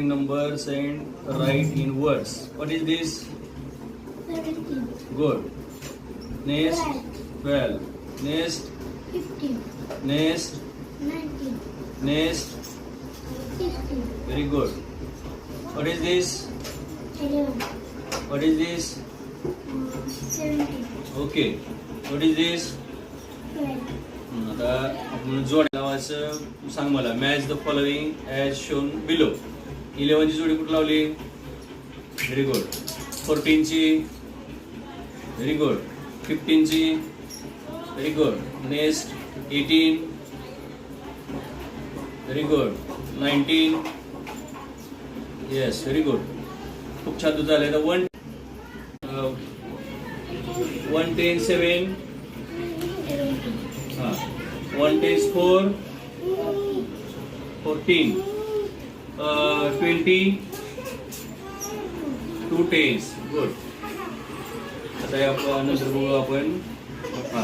numbers and write in words. What is this? 17, Good. Next, 12. 12, Next, 15, next, 19, next. 16, Very good. What is this? 11, What is this? 17, Okay. What is this? 12, आता आपण जोड लावायचं सांग मला. Match the following as shown below. 11 ची जोडी कुठं लावली? Very good. 14 ची व्हेरी गुड. 15 ची very good. Next 18 very good. 19 yes very good. खूप छान तुझं झालंय. 1 10 7 हा 1 10 4 14 20 2 10 गुड. आता आपण नंतर बघू आपण. हा